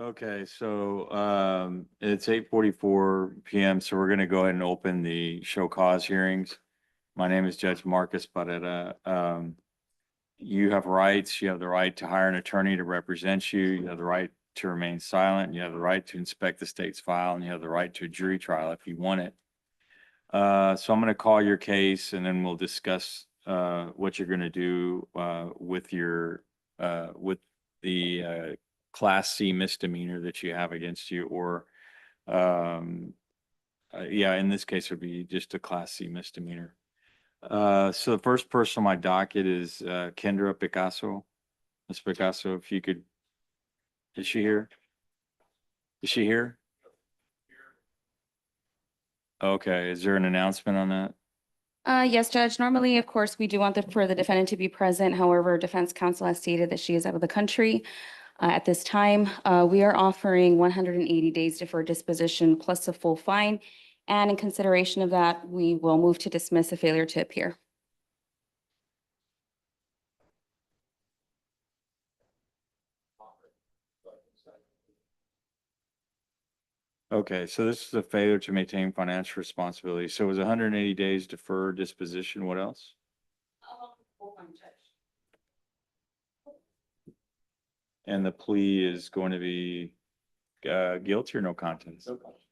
Okay, so it's 8:44 PM, so we're gonna go ahead and open the show cause hearings. My name is Judge Marcus Barrera. You have rights. You have the right to hire an attorney to represent you. You have the right to remain silent. You have the right to inspect the state's file, and you have the right to a jury trial if you want it. So I'm gonna call your case, and then we'll discuss what you're gonna do with your with the Class C misdemeanor that you have against you, or um, yeah, in this case, it would be just a Class C misdemeanor. So the first person on my docket is Kendra Picasso. Ms. Picasso, if you could, is she here? Is she here? Okay, is there an announcement on that? Yes, Judge. Normally, of course, we do want for the defendant to be present. However, defense counsel has stated that she is out of the country at this time. We are offering 180 days deferred disposition plus a full fine. And in consideration of that, we will move to dismiss a failure to appear. Okay, so this is a failure to maintain financial responsibility. So it was 180 days deferred disposition. What else? And the plea is going to be guilty or no contest? No contest.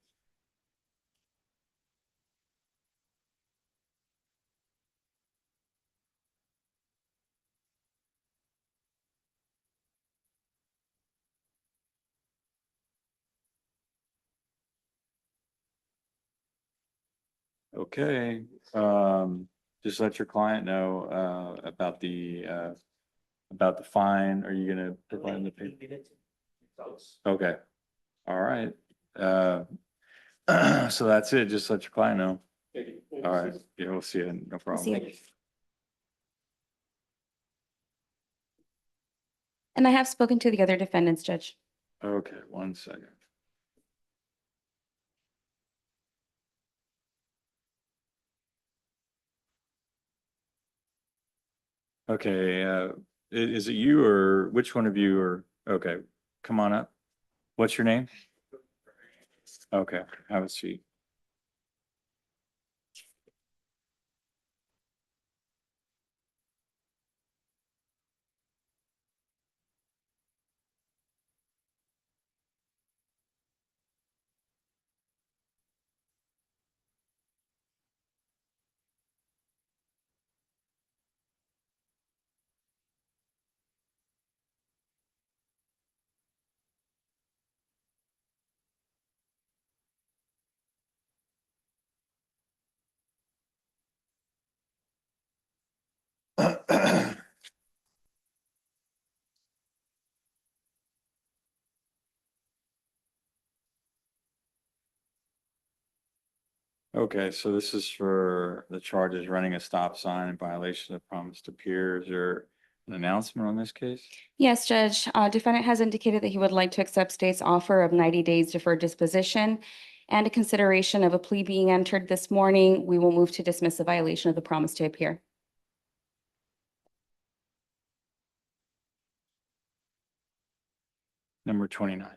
Okay, just let your client know about the fine. Are you gonna provide the paper? Okay, all right. So that's it. Just let your client know. All right, yeah, we'll see you. No problem. See you. And I have spoken to the other defendants, Judge. Okay, 1 second. Okay, is it you or which one of you are, okay, come on up. What's your name? Okay, have a seat. Okay, so this is for the charges running a stop sign in violation of promise to appear. Is there an announcement on this case? Yes, Judge. Defendant has indicated that he would like to accept state's offer of 90 days deferred disposition. And a consideration of a plea being entered this morning, we will move to dismiss the violation of the promise to appear. Number 29.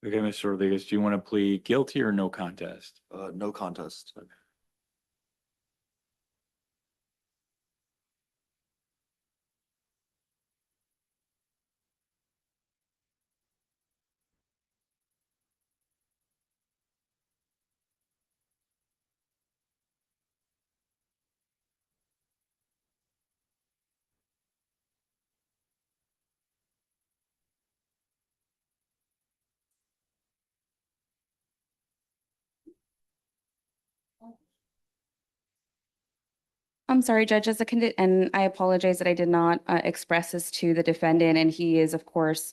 Okay, Mr. Rodriguez, do you want to plead guilty or no contest? No contest. I'm sorry, Judge, as a and I apologize that I did not express this to the defendant, and he is, of course,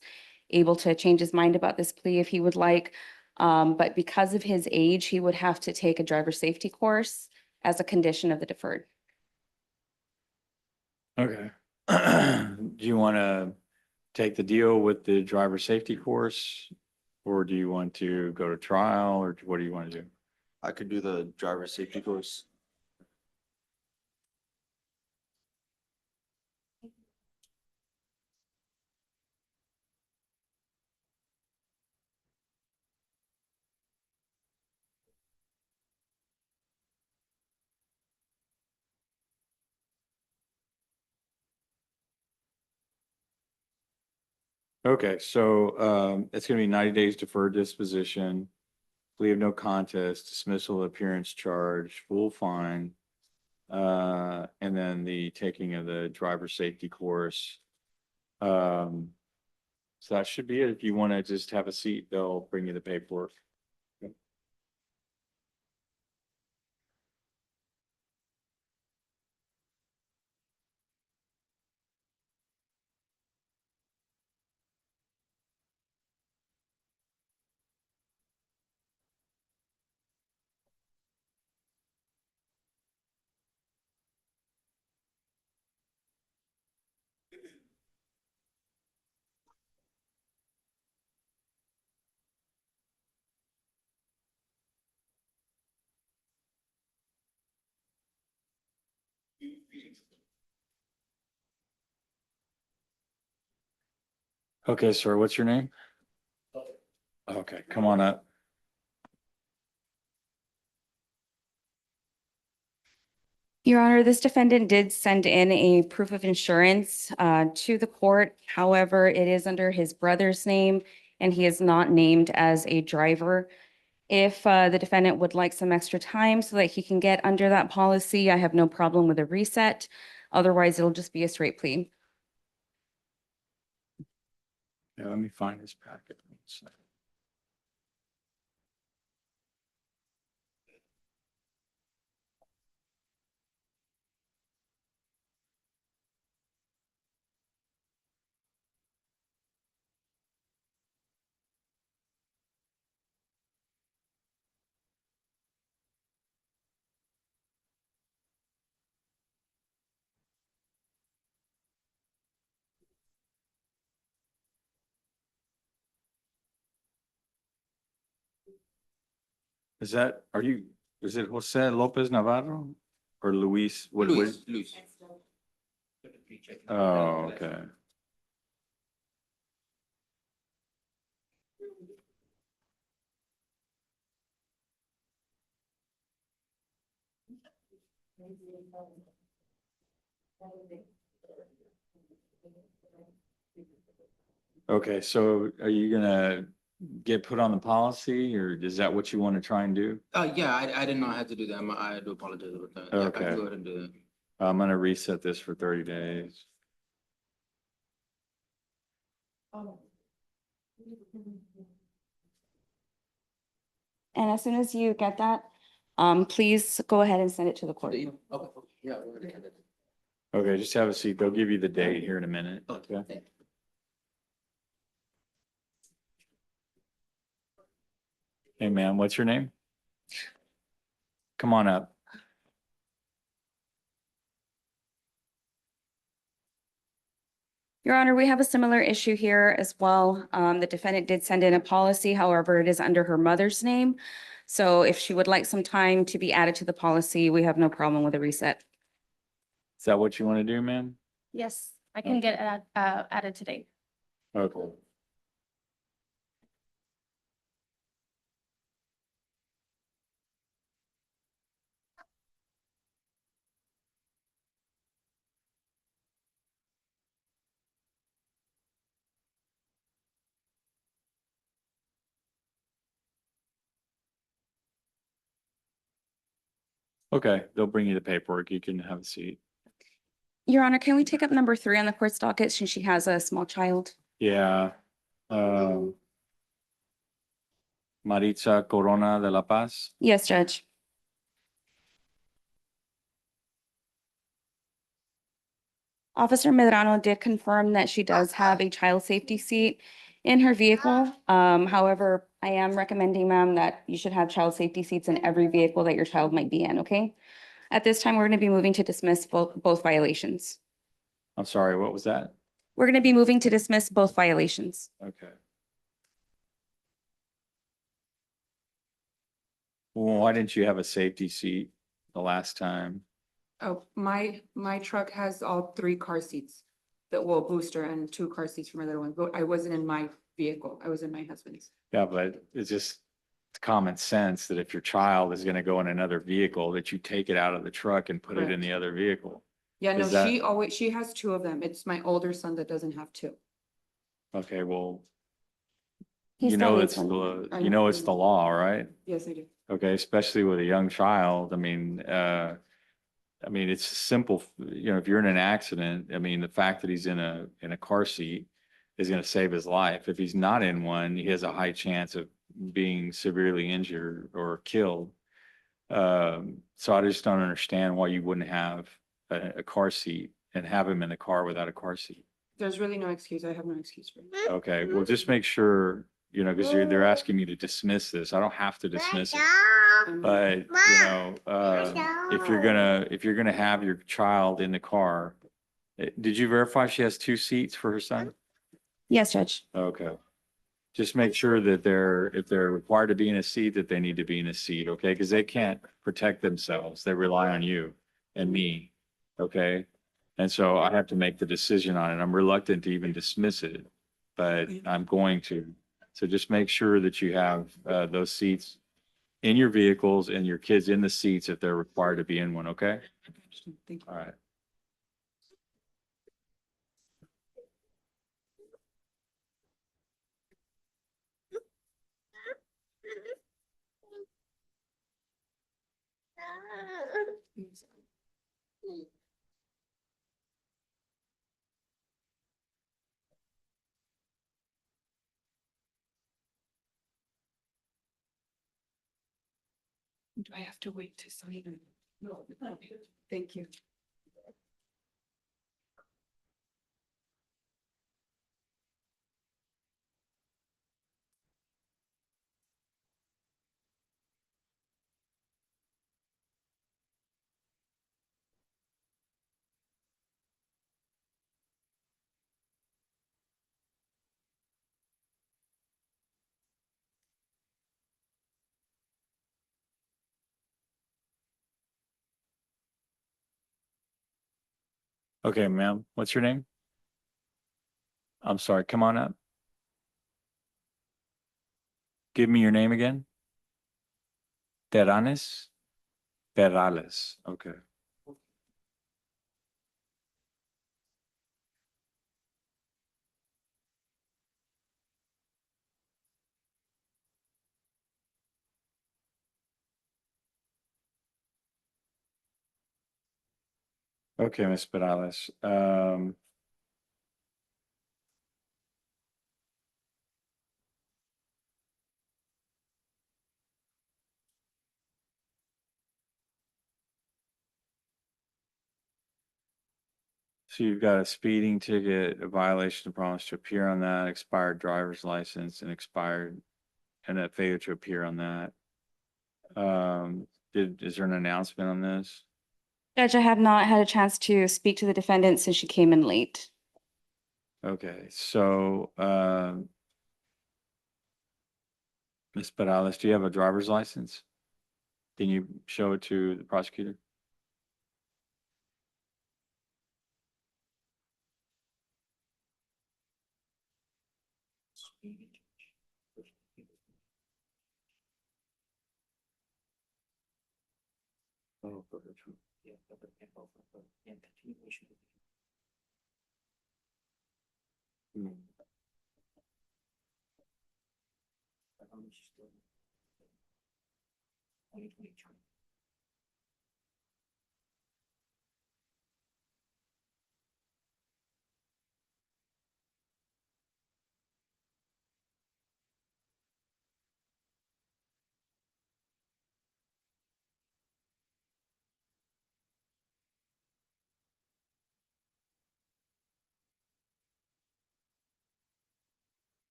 able to change his mind about this plea if he would like. But because of his age, he would have to take a driver safety course as a condition of the deferred. Okay. Do you want to take the deal with the driver safety course? Or do you want to go to trial, or what do you want to do? I could do the driver safety course. Okay, so it's gonna be 90 days deferred disposition, plea of no contest, dismissal of appearance charge, full fine. And then the taking of the driver safety course. So that should be it. If you want to just have a seat, they'll bring you the paperwork. Okay, sir, what's your name? Okay, come on up. Your Honor, this defendant did send in a proof of insurance to the court. However, it is under his brother's name and he is not named as a driver. If the defendant would like some extra time so that he can get under that policy, I have no problem with a reset. Otherwise, it'll just be a straight plea. Yeah, let me find his packet. One second. Is it Jose Lopez Navarro or Luis? Luis. Oh, okay. Okay, so are you gonna get put on the policy, or is that what you want to try and do? Yeah, I did not have to do that. I do apologize about that. Yeah, I Okay. can go ahead and do that. I'm gonna reset this for 30 days. And as soon as you get that, please go ahead and send it to the court. Okay, yeah. Okay, just have a seat. They'll give you the date here in a minute. Okay. Hey, man, what's your name? Come on up. Your Honor, we have a similar issue here as well. The defendant did send in a policy, however, it is under her mother's name. So if she would like some time to be added to the policy, we have no problem with a reset. Is that what you want to do, man? Yes, I can get added today. Okay. Okay, they'll bring you the paperwork. You can have a seat. Your Honor, can we take up number 3 on the court's docket since she has a small child? Yeah. Maritza Corona de la Paz. Yes, Judge. Officer Medrano did confirm that she does have a child safety seat in her vehicle. However, I am recommending, ma'am, that you should have child safety seats in every vehicle that your child might be in, okay? At this time, we're going to be moving to dismiss both violations. I'm sorry, what was that? We're going to be moving to dismiss both violations. Okay. Well, why didn't you have a safety seat the last time? Oh, my truck has all 3 car seats, the well booster and 2 car seats for my little one, but I wasn't in my vehicle. I was in my husband's. Yeah, but it's just common sense that if your child is gonna go in another vehicle, that you take it out of the truck and put it in Correct. the other vehicle. Yeah, no, Is that- she has 2 of them. It's my older son that doesn't have 2. Okay, well, He you still know, needs it's one. the, you know, it's the law, right? Yes, I do. Okay, especially with a young child. I mean, it's simple, you know, if you're in an accident, I mean, the fact that he's in a car seat is gonna save his life. If he's not in one, he has a high chance of being severely injured or killed. So I just don't understand why you wouldn't have a car seat and have him in the car without a car seat. There's really no excuse. I have no excuse for it. Okay, well, just make sure, you know, because they're asking me to dismiss this. I don't have to dismiss it. But, you know, if you're gonna have your child in the car, did you verify she has 2 seats for her son? Yes, Judge. Okay. Just make sure that if they're required to be in a seat, that they need to be in a seat, okay? Because they can't protect themselves. They rely on you and me, okay? And so I have to make the decision on it. I'm reluctant to even dismiss it, but I'm going to. So just make sure that you have those seats in your vehicles and your kids in the seats if they're required to be in one, okay? Thank you. All right. Do I have to wait to sign it? No. Thank you. Okay, ma'am, what's your name? I'm sorry, come on up. Give me your name again. Terranes? Perales, okay. Okay, Ms. Perales. So you've got a speeding ticket, a violation of promise to appear on that, expired driver's license and expired, and a failure to appear on that. Is there an announcement on this? Judge, I have not had a chance to speak to the defendant since she came in late. Okay, so, Ms. Perales, do you have a driver's license? Can you show it to the prosecutor? Hmm.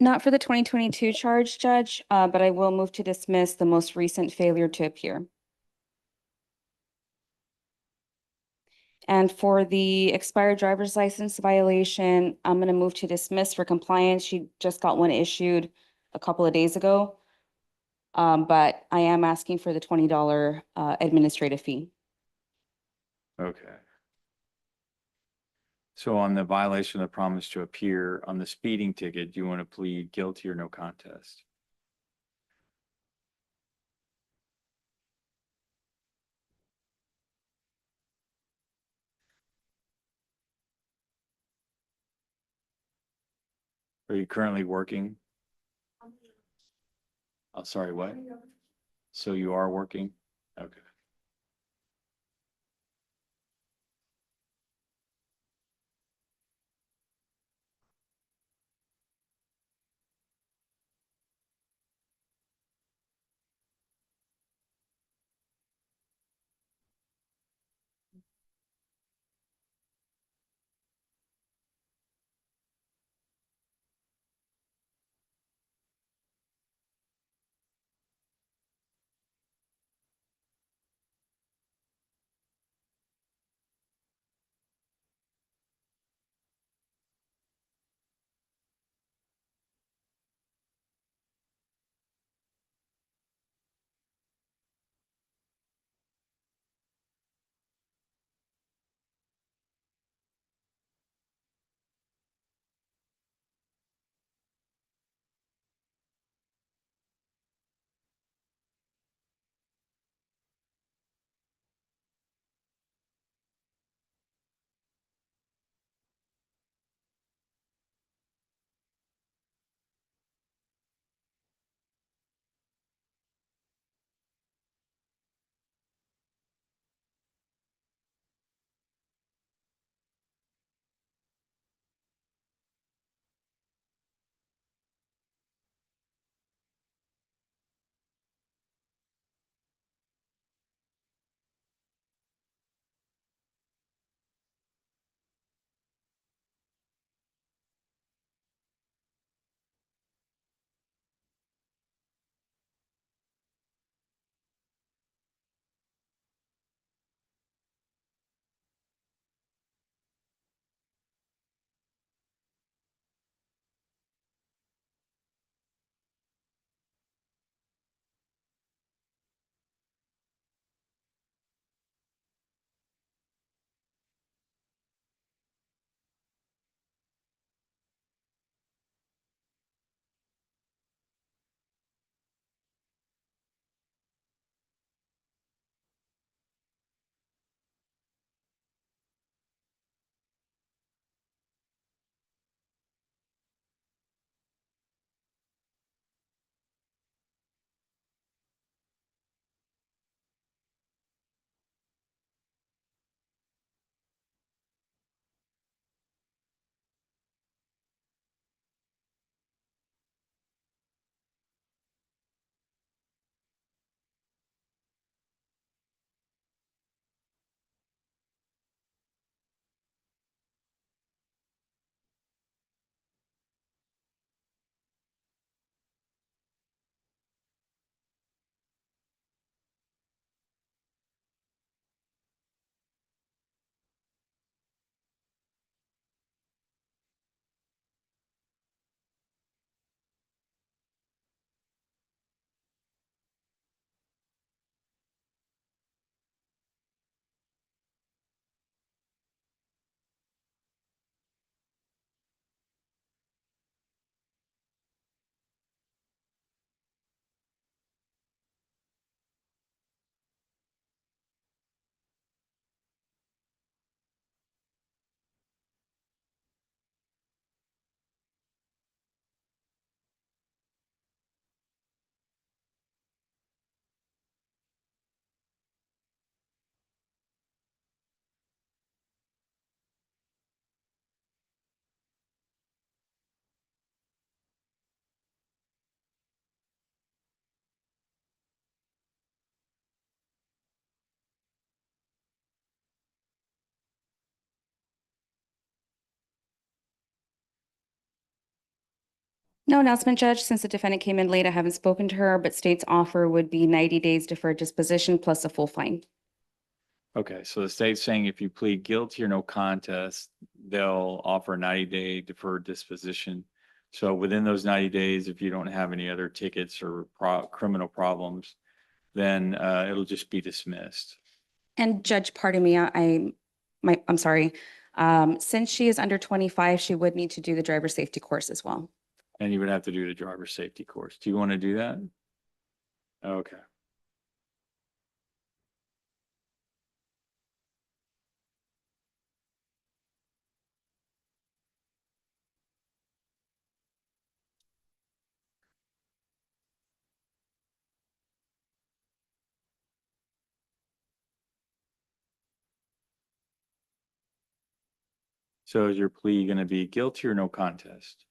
Not for the 2022 charge, Judge, but I will move to dismiss the most recent failure to appear. And for the expired driver's license violation, I'm going to move to dismiss for compliance. She just got one issued a couple of days ago. But I am asking for the $20 administrative fee. Okay. So on the violation of the promise to appear on the speeding ticket, do you want to plead guilty or no contest? Are you currently working? Oh, sorry, what? So you are working? Okay. No announcement, Judge. Since the defendant came in late, I haven't spoken to her, but state's offer would be 90 days deferred disposition plus a full fine. Okay, so the state's saying if you plead guilty or no contest, they'll offer a 90-day deferred disposition. So within those 90 days, if you don't have any other tickets or criminal problems, then it'll just be dismissed. And Judge, pardon me, I'm sorry. Since she is under 25, she would need to do the driver's safety course as well. And you would have to do the driver's safety course. Do you want to do that? Okay. So is your plea going to be guilty or no contest?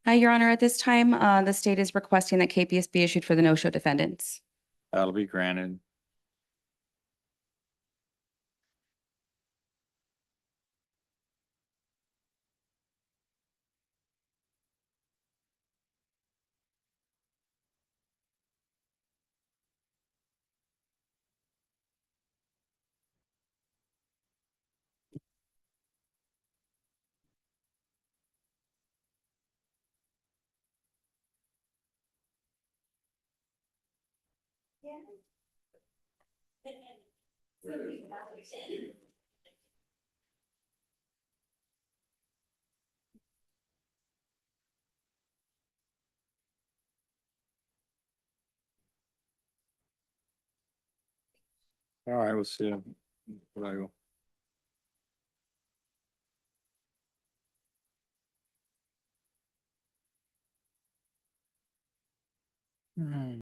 Your Honor, at this time, the state is requesting that KPS be issued for the no-show defendants. That'll be granted. All right, we'll see. What I go.